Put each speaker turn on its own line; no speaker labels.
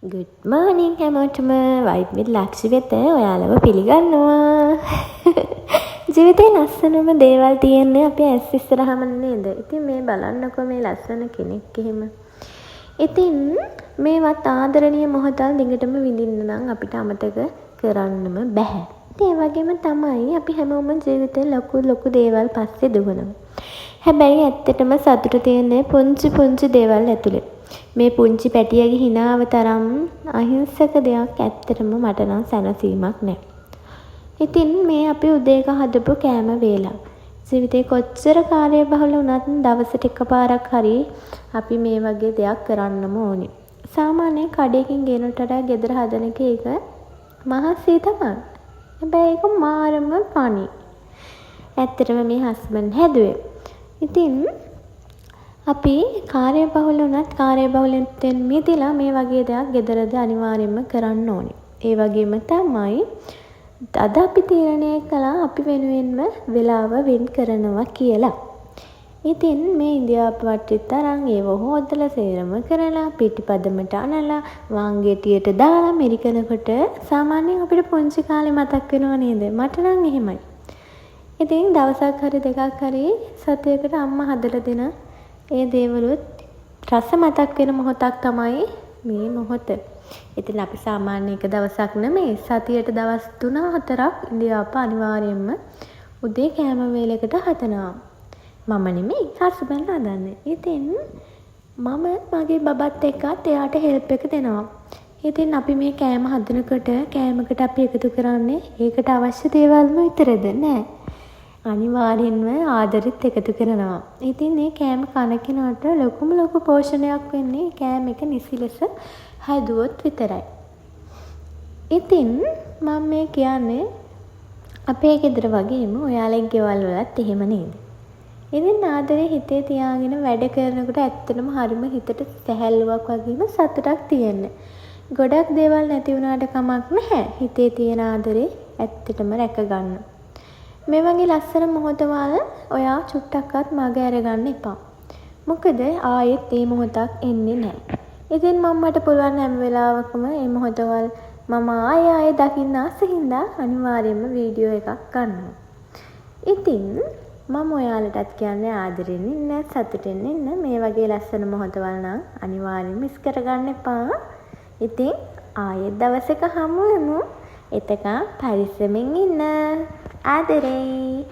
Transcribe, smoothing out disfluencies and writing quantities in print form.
Good morning හැමෝටම vibe with ලක්ෂි වෙත ඔයාලව පිළිගන්නවා. ජීවිතේ ලස්සනම දේවල් තියෙන්නේ අපි ඇස් ඉස්සරහම නේද? ඉතින් මේ බලන්නකෝ මේ ලස්සන කෙනෙක් එහෙම. ඉතින් මේවත් ආදරණීය මොහොතල් දිගටම විඳින්න නම් අපිට අමතක කරන්නම බෑ. ඒ වගේම තමයි අපි හැමෝම ජීවිතේ ලොකු දේවල් පස්සේ දුවනවා. හැබැයි ඇත්තටම සතුට තියෙන්නේ පුංචි දේවල් ඇතුලේ. මේ පුංචි පැටියගේ හිනාව තරම් අහිංසක දෙයක් ඇත්තටම මට නම් සැනසීමක් නැහැ. ඉතින් මේ අපි උදේක හදපු කෑම වේලා. ජීවිතේ කොච්චර කාර්යබහුල වුණත් දවසට එකපාරක් හරි අපි මේ වගේ දෙයක් කරන්නම ඕනේ. සාමාන්‍යයෙන් කඩේකින් ගෙනට වඩා ගෙදර හදන එක මහසී තමයි. හැබැයි ඒක මාරම පණි. ඇත්තටම මේ හස්බන්ඩ් හැදුවේ. ඉතින් අපි කාර්යබහුල වුණත් කාර්යබහුලෙන් මිදලා මේ වගේ දෙයක් ගෙදරදී අනිවාර්යයෙන්ම කරන්න ඕනේ. ඒ වගේම තමයි අද අපි තීරණය කළා අපි වෙනුවෙන්ම වෙලාව වෙන් කරනවා කියලා. ඉතින් මේ ඉන්දියාපු වට්ටිත් අරන් ඒව හොදලා සේරම කරලා පිටිපදමට අනලා වාංගෙටියට දාලා මෙරිකනකොට සාමාන්‍යයෙන් අපිට පුංචි කාලේ මතක් වෙනව නේද? මට නම් එහෙමයි. ඉතින් දවසක් හරි දෙකක් හරි සතියකට අම්මා හදලා දෙන ඒ දේවලුත් රස මතක් වෙන මොහොතක් තමයි මේ මොහොත. ඉතින් අපි සාමාන්‍ය එක දවසක් නෙමෙයි සතියට දවස් 3-4ක් ඉන්දියාප්ප අනිවාර්යයෙන්ම උදේ කෑම වේලකට හදනවා. මම නෙමෙයි හස්බන්ඩ් හදන්නේ. ඉතින් මම මගේ බබත් එක්කත් එයාට හෙල්ප් එක දෙනවා. ඉතින් අපි මේ කෑම හදනකොට කෑමකට අපි එකතු කරන්නේ ඒකට අවශ්‍ය දේවල්ම විතරද නෑ. අනිවාර්යෙන්ම ආදරෙත් එකතු කරනවා. ඉතින් මේ කෑම කන කෙනාට ලොකු පෝෂණයක් වෙන්නේ කෑම එක නිසි ලෙස හැදුවොත් විතරයි. ඉතින් මම මේ කියන්නේ අපේ ගෙදර වගේම ඔයාලගේ ගෙවල් වලත් එහෙම නේද? ඉතින් ආදරේ හිතේ තියාගෙන වැඩ කරනකොට ඇත්තටම හරිම හිතට සැහැල්ලුවක් වගේම සතුටක් තියෙන්නේ. ගොඩක් දේවල් නැති වුණාට කමක් නැහැ. හිතේ තියෙන ආදරේ ඇත්තටම රැක ගන්න. මේ වගේ ලස්සන මොහොතවල් ඔයා චුට්ටක්වත් මග අරගන්න එපා. මොකද ආයෙත් මේ මොහොතක් එන්නේ නැහැ. ඉතින් මට පුළුවන් හැම වෙලාවකම මේ මොහොතවල් මම ආයෙ දකින්න ආසෙහින්දා අනිවාර්යයෙන්ම වීඩියෝ එකක් ගන්නවා. ඉතින් මම ඔයාලටත් කියන්නේ ආදරෙන් ඉන්න, සතුටින් ඉන්න මේ වගේ ලස්සන මොහොතවල් නම් අනිවාර්යයෙන්ම මිස් කරගන්න එපා. ඉතින් ආයෙත් දවසක හමු වෙමු. එතකන් පරිස්සමින් ඉන්න. ආදරේ